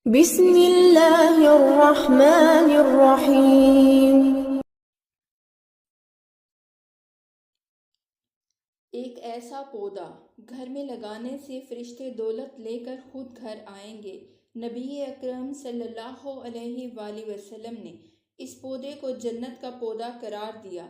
بسم اللہ الرحمن الرحیم۔ ایک ایسا پودا گھر میں لگانے سے فرشتے دولت لے کر خود گھر آئیں گے۔ نبی اکرم صلی اللہ علیہ وآلہ وسلم نے اس پودے کو جنت کا پودا قرار دیا۔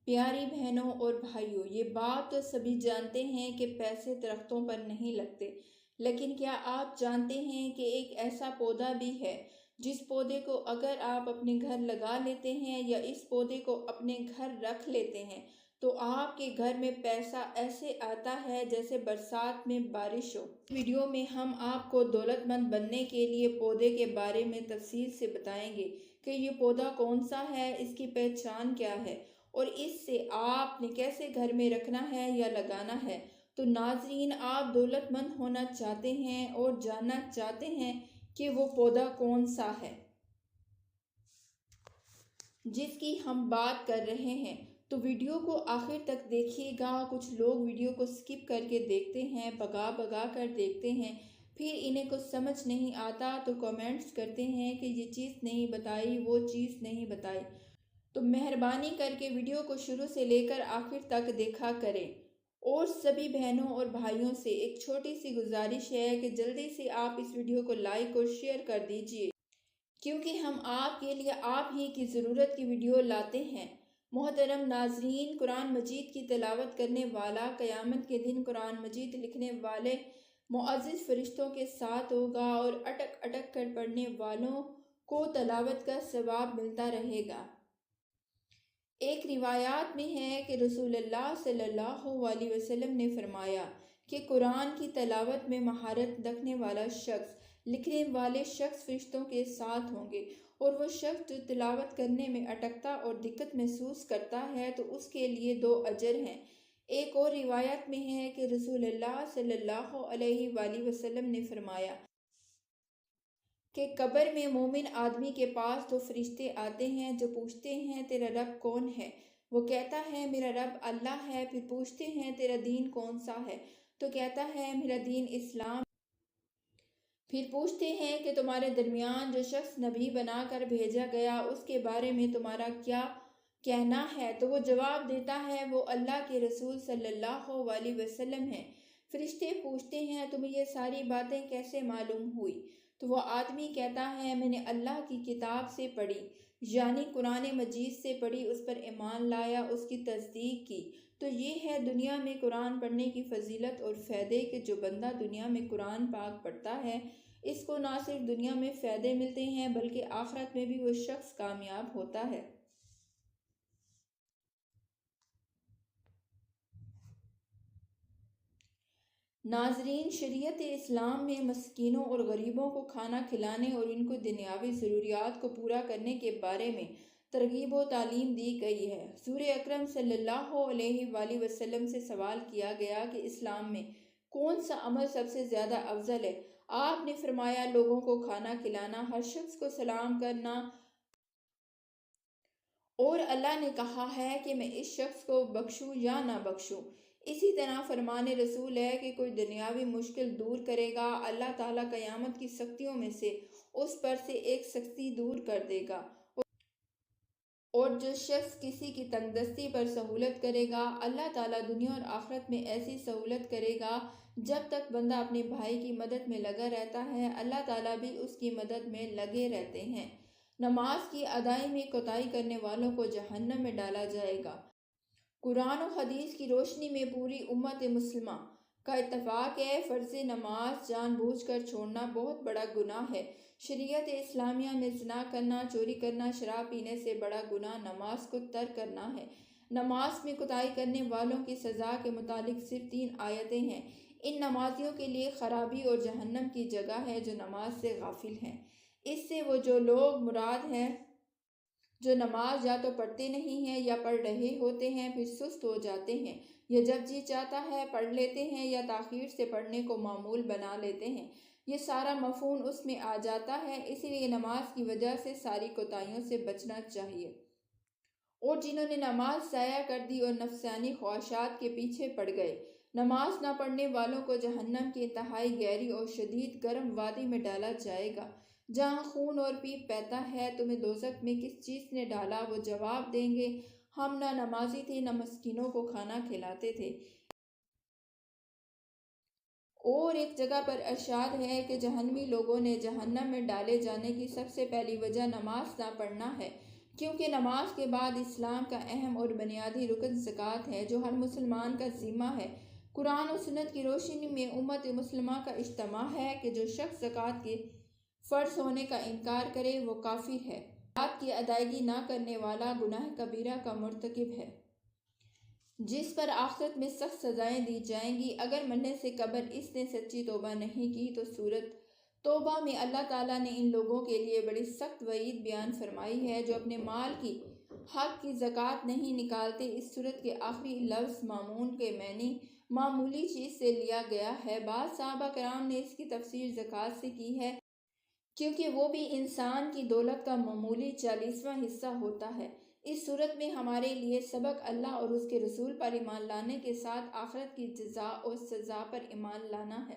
پیاری بہنوں اور بھائیوں، یہ بات تو سبھی جانتے ہیں کہ پیسے درختوں پر نہیں لگتے، لیکن کیا آپ جانتے ہیں کہ ایک ایسا پودا بھی ہے جس پودے کو اگر آپ اپنے گھر لگا لیتے ہیں یا اس پودے کو اپنے گھر رکھ لیتے ہیں تو آپ کے گھر میں پیسہ ایسے آتا ہے جیسے برسات میں بارش ہو۔ ویڈیو میں ہم آپ کو دولت مند بننے کے لیے پودے کے بارے میں تفصیل سے بتائیں گے کہ یہ پودا کون سا ہے، اس کی پہچان کیا ہے اور اس سے آپ نے کیسے گھر میں رکھنا ہے یا لگانا ہے۔ تو ناظرین، آپ دولت مند ہونا چاہتے ہیں اور جاننا چاہتے ہیں کہ وہ پودا کون سا ہے جس کی ہم بات کر رہے ہیں، تو ویڈیو کو آخر تک دیکھیے گا۔ کچھ لوگ ویڈیو کو سکپ کر کے دیکھتے ہیں، بھگا بھگا کر دیکھتے ہیں، پھر انہیں کچھ سمجھ نہیں آتا تو کمنٹس کرتے ہیں کہ یہ چیز نہیں بتائی، وہ چیز نہیں بتائی۔ تو مہربانی کر کے ویڈیو کو شروع سے لے کر آخر تک دیکھا کریں۔ اور سبھی بہنوں اور بھائیوں سے ایک چھوٹی سی گزارش ہے کہ جلدی سے آپ اس ویڈیو کو لائک اور شیئر کر دیجئے، کیونکہ ہم آپ کے لیے آپ ہی کی ضرورت کی ویڈیو لاتے ہیں۔ محترم ناظرین، قرآن مجید کی تلاوت کرنے والا قیامت کے دن قرآن مجید لکھنے والے معزز فرشتوں کے ساتھ ہوگا اور اٹک اٹک کر پڑھنے والوں کو تلاوت کا ثواب ملتا رہے گا۔ ایک روایات میں ہے کہ رسول اللہ صلی اللہ علیہ وسلم نے فرمایا کہ قرآن کی تلاوت میں مہارت رکھنے والا شخص لکھنے والے شخص فرشتوں کے ساتھ ہوں گے، اور وہ شخص جو تلاوت کرنے میں اٹکتا اور دقت محسوس کرتا ہے تو اس کے لیے 2 اجر ہیں۔ ایک اور روایت میں ہے کہ رسول اللہ صلی اللہ علیہ وآلہ وسلم نے فرمایا کہ قبر میں مومن آدمی کے پاس 2 فرشتے آتے ہیں جو پوچھتے ہیں تیرا رب کون ہے؟ وہ کہتا ہے میرا رب اللہ ہے۔ پھر پوچھتے ہیں تیرا دین کون سا ہے؟ تو کہتا ہے میرا دین اسلام۔ پھر پوچھتے ہیں کہ تمہارے درمیان جو شخص نبی بنا کر بھیجا گیا اس کے بارے میں تمہارا کیا کہنا ہے؟ تو وہ جواب دیتا ہے وہ اللہ کے رسول صلی اللہ علیہ وسلم ہیں۔ فرشتے پوچھتے ہیں تمہیں یہ ساری باتیں کیسے معلوم ہوئی؟ تو وہ آدمی کہتا ہے میں نے اللہ کی کتاب سے پڑھی، یعنی قرآن مجید سے پڑھی، اس پر ایمان لایا، اس کی تصدیق کی۔ تو یہ ہے دنیا میں قرآن پڑھنے کی فضیلت اور فائدے کہ جو بندہ دنیا میں قرآن پاک پڑھتا ہے اس کو نہ صرف دنیا میں فائدے ملتے ہیں بلکہ آخرت میں بھی وہ شخص کامیاب ہوتا ہے۔ ناظرین، شریعت اسلام میں مسکینوں اور غریبوں کو کھانا کھلانے اور ان کو دنیاوی ضروریات کو پورا کرنے کے بارے میں ترغیب و تعلیم دی گئی ہے۔ حضور اکرم صلی اللہ علیہ وآلہ وسلم سے سوال کیا گیا کہ اسلام میں کون سا عمل سب سے زیادہ افضل ہے؟ آپ نے فرمایا لوگوں کو کھانا کھلانا، ہر شخص کو سلام کرنا، اور اللہ نے کہا ہے کہ میں اس شخص کو بخشوں یا نہ بخشوں۔ اسی طرح فرمان رسول ہے کہ کوئی دنیاوی مشکل دور کرے گا، اللہ تعالیٰ قیامت کی سختیوں میں سے اس پر سے ایک سختی دور کر دے گا، اور جو شخص کسی کی تنگ دستی پر سہولت کرے گا، اللہ تعالیٰ دنیا اور آخرت میں ایسی سہولت کرے گا۔ جب تک بندہ اپنے بھائی کی مدد میں لگا رہتا ہے اللہ تعالیٰ بھی اس کی مدد میں لگے رہتے ہیں۔ نماز کی ادائیگی میں کوتاہی کرنے والوں کو جہنم میں ڈالا جائے گا۔ قرآن و حدیث کی روشنی میں پوری امت مسلمہ کا اتفاق ہے فرض نماز جان بوجھ کر چھوڑنا بہت بڑا گناہ ہے۔ شریعت اسلامیہ میں زنا کرنا، چوری کرنا، شراب پینے سے بڑا گناہ نماز کو ترک کرنا ہے۔ نماز میں کوتاہی کرنے والوں کی سزا کے متعلق صرف 3 آیتیں ہیں۔ ان نمازیوں کے لیے خرابی اور جہنم کی جگہ ہے جو نماز سے غافل ہیں۔ اس سے وہ جو لوگ مراد ہیں جو نماز یا تو پڑھتے نہیں ہیں یا پڑھ رہے ہوتے ہیں پھر سست ہو جاتے ہیں، یا جب جی چاہتا ہے پڑھ لیتے ہیں یا تاخیر سے پڑھنے کو معمول بنا لیتے ہیں۔ یہ سارا مفہوم اس میں آ جاتا ہے، اسی لیے نماز کی وجہ سے ساری کوتاہیوں سے بچنا چاہیے۔ اور جنہوں نے نماز ضائع کر دی اور نفسانی خواہشات کے پیچھے پڑ گئے، نماز نہ پڑھنے والوں کو جہنم کی انتہائی گہری اور شدید گرم وادی میں ڈالا جائے گا۔ جہاں خون اور پیپ بہتا ہے، تمہیں دوزخ میں کس چیز نے ڈالا؟ وہ جواب دیں گے، ہم نہ نمازی تھے، نہ مسکینوں کو کھانا کھلاتے تھے۔ اور ایک جگہ پر ارشاد ہے کہ جہنمی لوگوں نے جہنم میں ڈالے جانے کی سب سے پہلی وجہ نماز نہ پڑھنا ہے، کیونکہ نماز کے بعد اسلام کا اہم اور بنیادی رکن زکوٰۃ ہے، جو ہر مسلمان کا ذمہ ہے۔ قرآن و سنت کی روشنی میں امت مسلمہ کا اجتماع ہے کہ جو شخص زکوٰۃ کے فرض ہونے کا انکار کرے وہ کافر ہے۔ زکوٰۃ کی ادائیگی نہ کرنے والا گناہ کبیرہ کا مرتکب ہے، جس پر آخرت میں سخت سزائیں دی جائیں گی۔ اگر مرنے سے قبل اس نے سچی توبہ نہیں کی تو سورۃ توبہ میں اللہ تعالیٰ نے ان لوگوں کے لیے بڑی سخت وعید بیان فرمائی ہے جو اپنے مال کی حق کی زکوٰۃ نہیں نکالتے۔ اس سورت کے آخری لفظ مامون کے معنی معمولی چیز سے لیا گیا ہے۔ بعض صحابہ کرام نے اس کی تفسیر زکوٰۃ سے کی ہے، کیونکہ وہ بھی انسان کی دولت کا معمولی 40واں حصہ ہوتا ہے۔ اس صورت میں ہمارے لیے سبق اللہ اور اس کے رسول پر ایمان لانے کے ساتھ آخرت کی جزا اور سزا پر ایمان لانا ہے۔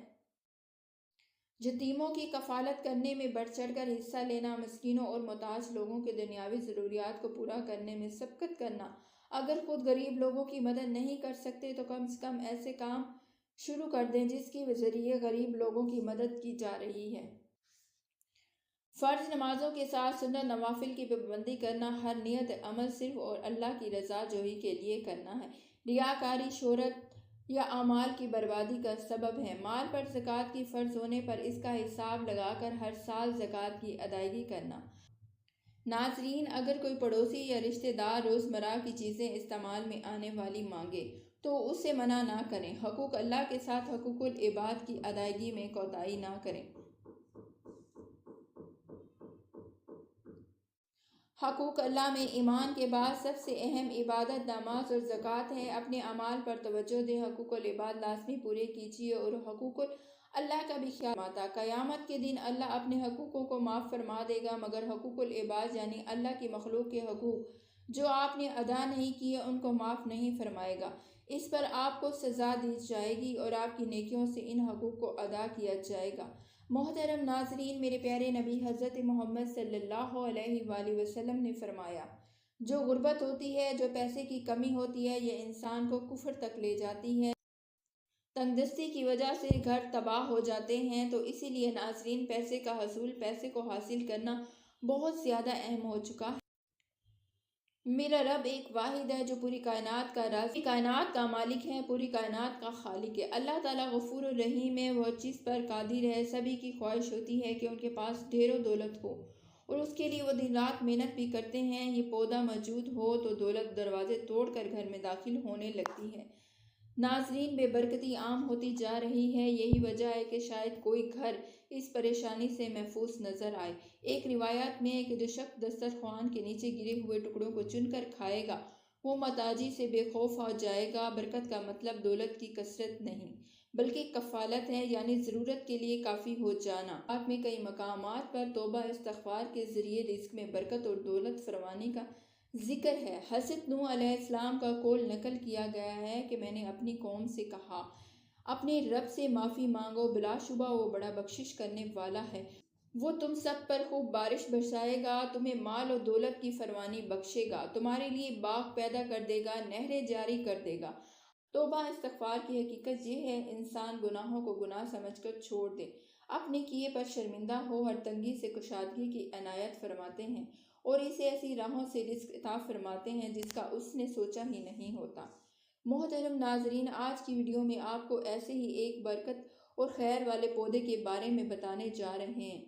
یتیموں کی کفالت کرنے میں بڑھ چڑھ کر حصہ لینا، مسکینوں اور محتاج لوگوں کے دنیاوی ضروریات کو پورا کرنے میں سبقت کرنا۔ اگر خود غریب لوگوں کی مدد نہیں کر سکتے تو کم سے کم ایسے کام شروع کر دیں جس کے ذریعے غریب لوگوں کی مدد کی جا رہی ہے۔ فرض نمازوں کے ساتھ سنت نوافل کی پابندی کرنا، ہر نیت عمل صرف اور اللہ کی رضا جوئی کے لیے کرنا ہے۔ ریاکاری، شہرت یا اعمال کی بربادی کا سبب ہے۔ مال پر زکوٰۃ کی فرض ہونے پر اس کا حساب لگا کر ہر سال زکوٰۃ کی ادائیگی کرنا۔ ناظرین، اگر کوئی پڑوسی یا رشتہ دار روزمرہ کی چیزیں استعمال میں آنے والی مانگے تو اسے منع نہ کریں۔ حقوق اللہ کے ساتھ حقوق العباد کی ادائیگی میں کوتاہی نہ کریں۔ حقوق اللہ میں ایمان کے بعد سب سے اہم عبادت نماز اور زکوٰۃ ہے۔ اپنے اعمال پر توجہ دیں، حقوق العباد لازمی پورے کیجیے اور حقوق اللہ کا بھی خیال فرماتا۔ قیامت کے دن اللہ اپنے حقوقوں کو معاف فرما دے گا، مگر حقوق العباد یعنی اللہ کی مخلوق کے حقوق جو آپ نے ادا نہیں کیے ان کو معاف نہیں فرمائے گا۔ اس پر آپ کو سزا دی جائے گی اور آپ کی نیکیوں سے ان حقوق کو ادا کیا جائے گا۔ محترم ناظرین، میرے پیارے نبی حضرت محمد صلی اللہ علیہ وآلہ وسلم نے فرمایا، جو غربت ہوتی ہے، جو پیسے کی کمی ہوتی ہے، یہ انسان کو کفر تک لے جاتی ہے۔ تنگ دستی کی وجہ سے گھر تباہ ہو جاتے ہیں، تو اسی لیے ناظرین پیسے کا حصول، پیسے کو حاصل کرنا بہت زیادہ اہم ہو چکا ہے۔ میرا رب ایک واحد ہے جو پوری کائنات کا رازق، پوری کائنات کا مالک ہے، پوری کائنات کا خالق ہے۔ اللہ تعالیٰ غفور الرحیم ہے، وہ ہر چیز پر قادر ہے۔ سبھی کی خواہش ہوتی ہے کہ ان کے پاس ڈھیر و دولت ہو اور اس کے لیے وہ دن رات محنت بھی کرتے ہیں۔ یہ پودا موجود ہو تو دولت دروازے توڑ کر گھر میں داخل ہونے لگتی ہے۔ ناظرین، بے برکتی عام ہوتی جا رہی ہے، یہی وجہ ہے کہ شاید کوئی گھر اس پریشانی سے محفوظ نظر آئے۔ ایک روایت میں ہے کہ جو شخص دسترخوان کے نیچے گرے ہوئے ٹکڑوں کو چن کر کھائے گا وہ محتاجی سے بے خوف ہو جائے گا۔ برکت کا مطلب دولت کی کثرت نہیں بلکہ کفالت ہے، یعنی ضرورت کے لیے کافی ہو جانا۔ آپ میں کئی مقامات پر توبہ استغفار کے ذریعے رزق میں برکت اور دولت فراوانی کا ذکر ہے۔ حضرت نوح علیہ السلام کا قول نقل کیا گیا ہے کہ میں نے اپنی قوم سے کہا، اپنے رب سے معافی مانگو، بلا شبہ وہ بڑا بخشش کرنے والا ہے، وہ تم سب پر خوب بارش برسائے گا، تمہیں مال اور دولت کی فراوانی بخشے گا، تمہارے لیے باغ پیدا کر دے گا، نہریں جاری کر دے گا۔ توبہ استغفار کی حقیقت یہ ہے، انسان گناہوں کو گناہ سمجھ کر چھوڑ دے، اپنے کیے پر شرمندہ ہو، ہر تنگی سے کشادگی کی عنایت فرماتے ہیں اور اسے ایسی راہوں سے رزق عطا فرماتے ہیں جس کا اس نے سوچا ہی نہیں ہوتا۔ محترم ناظرین، آج کی ویڈیو میں آپ کو ایسے ہی ایک برکت اور خیر والے پودے کے بارے میں بتانے جا رہے ہیں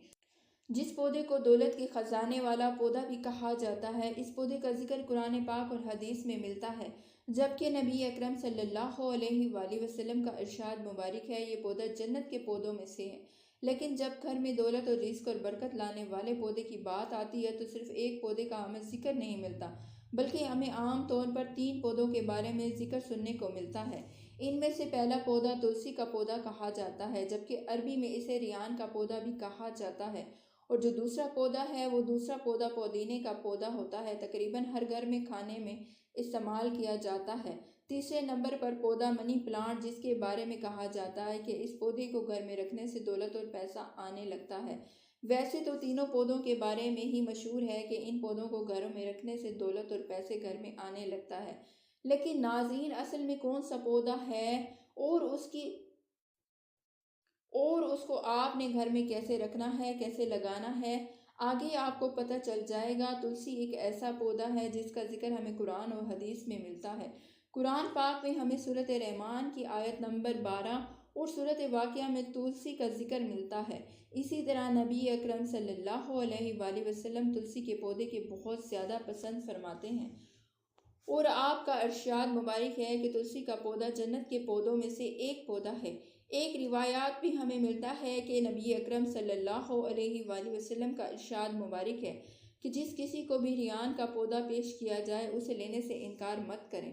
جس پودے کو دولت کے خزانے والا پودا بھی کہا جاتا ہے۔ اس پودے کا ذکر قرآن پاک اور حدیث میں ملتا ہے، جبکہ نبی اکرم صلی اللہ علیہ وآلہ وسلم کا ارشاد مبارک ہے، یہ پودا جنت کے پودوں میں سے ہے۔ لیکن جب گھر میں دولت اور رزق اور برکت لانے والے پودے کی بات آتی ہے تو صرف ایک پودے کا ہمیں ذکر نہیں ملتا، بلکہ ہمیں عام طور پر 3 پودوں کے بارے میں ذکر سننے کو ملتا ہے۔ ان میں سے پہلا پودا تلسی کا پودا کہا جاتا ہے، جبکہ عربی میں اسے ریان کا پودا بھی کہا جاتا ہے، اور جو دوسرا پودا ہے وہ دوسرا پودا پودینے کا پودا ہوتا ہے، تقریباً ہر گھر میں کھانے میں استعمال کیا جاتا ہے۔ تیسرے نمبر پر پودا منی پلانٹ، جس کے بارے میں کہا جاتا ہے کہ اس پودے کو گھر میں رکھنے سے دولت اور پیسہ آنے لگتا ہے۔ ویسے تو تینوں پودوں کے بارے میں ہی مشہور ہے کہ ان پودوں کو گھروں میں رکھنے سے دولت اور پیسے گھر میں آنے لگتا ہے، لیکن ناظرین اصل میں کون سا پودا ہے اور اس کو آپ نے گھر میں کیسے رکھنا ہے، کیسے لگانا ہے، آگے آپ کو پتہ چل جائے گا۔ تلسی ایک ایسا پودا ہے جس کا ذکر ہمیں قرآن اور حدیث میں ملتا ہے۔ قرآن پاک میں ہمیں سورۃ رحمان کی آیت نمبر 12 اور سورۃ واقعہ میں تلسی کا ذکر ملتا ہے۔ اسی طرح نبی اکرم صلی اللہ علیہ وآلہ وسلم تلسی کے پودے کے بہت زیادہ پسند فرماتے ہیں، اور آپ کا ارشاد مبارک ہے کہ تلسی کا پودا جنت کے پودوں میں سے ایک پودا ہے۔ ایک روایات بھی ہمیں ملتا ہے کہ نبی اکرم صلی اللہ علیہ وآلہ وسلم کا ارشاد مبارک ہے کہ جس کسی کو بھی ریان کا پودا پیش کیا جائے اسے لینے سے انکار مت کریں،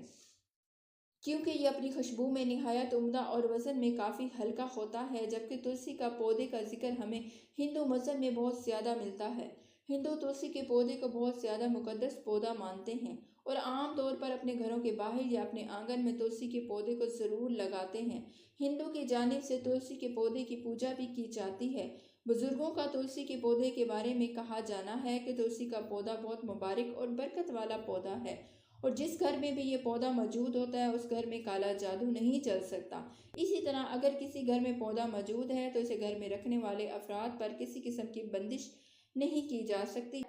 کیونکہ یہ اپنی خوشبو میں نہایت عمدہ اور وزن میں کافی ہلکا ہوتا ہے۔ جبکہ تلسی کا پودے کا ذکر ہمیں ہندو مذہب میں بہت زیادہ ملتا ہے۔ ہندو تلسی کے پودے کو بہت زیادہ مقدس پودا مانتے ہیں اور عام طور پر اپنے گھروں کے باہر یا اپنے آنگن میں تلسی کے پودے کو ضرور لگاتے ہیں۔ ہندو کی جانب سے تلسی کے پودے کی پوجا بھی کی جاتی ہے۔ بزرگوں کا تلسی کے پودے کے بارے میں کہا جانا ہے کہ تلسی کا پودا بہت مبارک اور برکت والا پودا ہے، اور جس گھر میں بھی یہ پودا موجود ہوتا ہے اس گھر میں کالا جادو نہیں چل سکتا۔ اسی طرح اگر کسی گھر میں پودا موجود ہے تو اسے گھر میں رکھنے والے افراد پر کسی قسم کی بندش نہیں کی جا سکتی۔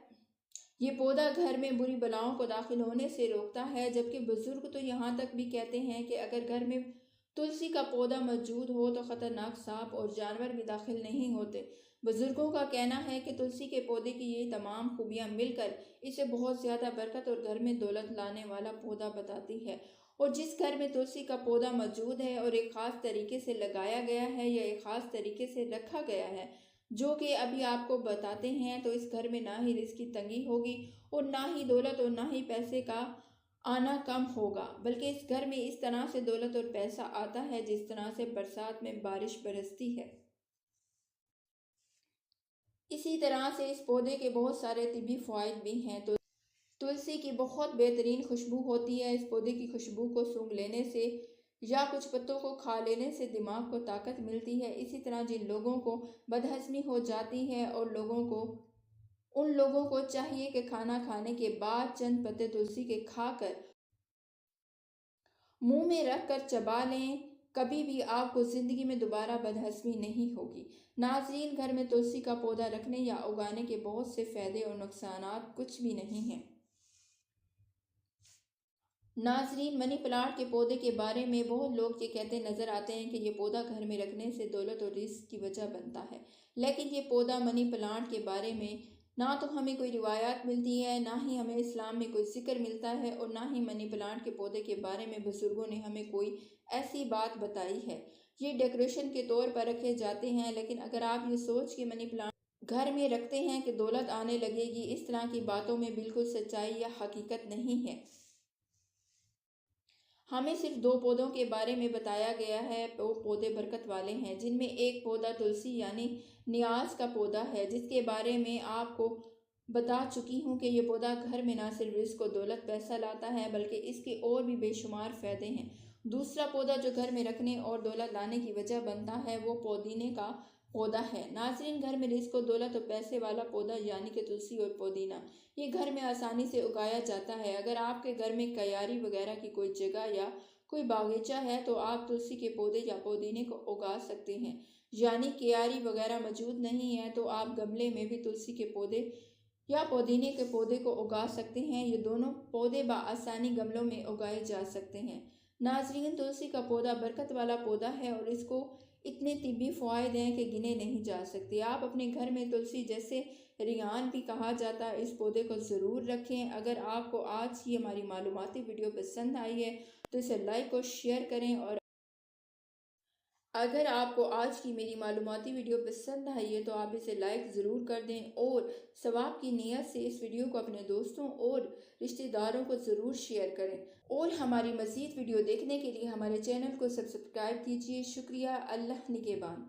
یہ پودا گھر میں بری بلاؤں کو داخل ہونے سے روکتا ہے، جبکہ بزرگ تو یہاں تک بھی کہتے ہیں کہ اگر گھر میں تلسی کا پودا موجود ہو تو خطرناک سانپ اور جانور بھی داخل نہیں ہوتے۔ بزرگوں کا کہنا ہے کہ تلسی کے پودے کی یہ تمام خوبیاں مل کر اسے بہت زیادہ برکت اور گھر میں دولت لانے والا پودا بتاتی ہے، اور جس گھر میں تلسی کا پودا موجود ہے اور ایک خاص طریقے سے لگایا گیا ہے یا ایک خاص طریقے سے رکھا گیا ہے جو کہ ابھی آپ کو بتاتے ہیں، تو اس گھر میں نہ ہی رزق کی تنگی ہوگی اور نہ ہی دولت اور نہ ہی پیسے کا آنا کم ہوگا، بلکہ اس گھر میں اس طرح سے دولت اور پیسہ آتا ہے جس طرح سے برسات میں بارش برستی ہے۔ اسی طرح سے اس پودے کے بہت سارے طبی فوائد بھی ہیں۔ تو تلسی کی بہت بہترین خوشبو ہوتی ہے۔ اس پودے کی خوشبو کو سونگھ لینے سے یا کچھ پتوں کو کھا لینے سے دماغ کو طاقت ملتی ہے۔ اسی طرح جن لوگوں کو بدہضمی ہو جاتی ہے اور ان لوگوں کو چاہیے کہ کھانا کھانے کے بعد چند پتے تلسی کے کھا کر منہ میں رکھ کر چبا لیں، کبھی بھی آپ کو زندگی میں دوبارہ بدہضمی نہیں ہوگی۔ ناظرین، گھر میں تلسی کا پودا رکھنے یا اگانے کے بہت سے فائدے اور نقصانات کچھ بھی نہیں ہیں۔ ناظرین، منی پلانٹ کے پودے کے بارے میں بہت لوگ یہ کہتے نظر آتے ہیں کہ یہ پودا گھر میں رکھنے سے دولت اور رزق کی وجہ بنتا ہے، لیکن یہ پودا منی پلانٹ کے بارے میں نہ تو ہمیں کوئی روایات ملتی ہے، نہ ہی ہمیں اسلام میں کوئی ذکر ملتا ہے، اور نہ ہی منی پلانٹ کے پودے کے بارے میں بزرگوں نے ہمیں کوئی ایسی بات بتائی ہے۔ یہ ڈیکوریشن کے طور پر رکھے جاتے ہیں، لیکن اگر آپ یہ سوچ کے منی پلانٹ گھر میں رکھتے ہیں کہ دولت آنے لگے گی، اس طرح کی باتوں میں بالکل سچائی یا حقیقت نہیں ہے۔ ہمیں صرف 2 پودوں کے بارے میں بتایا گیا ہے۔ وہ پودے برکت والے ہیں، جن میں ایک پودا تلسی یعنی نیاز کا پودا ہے، جس کے بارے میں آپ کو بتا چکی ہوں کہ یہ پودا گھر میں نہ صرف رزق و دولت پیسہ لاتا ہے بلکہ اس کے اور بھی بے شمار فائدے ہیں۔ دوسرا پودا جو گھر میں رکھنے اور دولت لانے کی وجہ بنتا ہے وہ پودینے کا پودا ہے۔ ناظرین، گھر میں رزق و دولت اور پیسے والا پودا یعنی کہ تلسی اور پودینہ یہ گھر میں آسانی سے اگایا جاتا ہے۔ اگر آپ کے گھر میں کیاری وغیرہ کی کوئی جگہ یا کوئی باغیچہ ہے تو آپ تلسی کے پودے یا پودینے کو اگا سکتے ہیں، یعنی کیاری وغیرہ موجود نہیں ہے تو آپ گملے میں بھی تلسی کے پودے یا پودینے کے پودے کو اگا سکتے ہیں۔ یہ دونوں پودے بآسانی گملوں میں اگائے جا سکتے ہیں۔ ناظرین، تلسی کا پودا برکت والا پودا ہے اور اس کو اتنے طبی فوائد ہیں کہ گنے نہیں جا سکتے۔ آپ اپنے گھر میں تلسی جیسے ریان بھی کہا جاتا ہے اس پودے کو ضرور رکھیں۔ اگر آپ کو آج کی ہماری معلوماتی ویڈیو پسند آئی ہے تو اسے لائک اور شیئر کریں، اور اگر آپ کو آج کی میری معلوماتی ویڈیو پسند آئی ہے تو آپ اسے لائک ضرور کر دیں، اور ثواب کی نیت سے اس ویڈیو کو اپنے دوستوں اور رشتہ داروں کو ضرور شیئر کریں، اور ہماری مزید ویڈیو دیکھنے کے لیے ہمارے چینل کو سبسکرائب کیجیے۔ شکریہ۔ اللہ نگہبان۔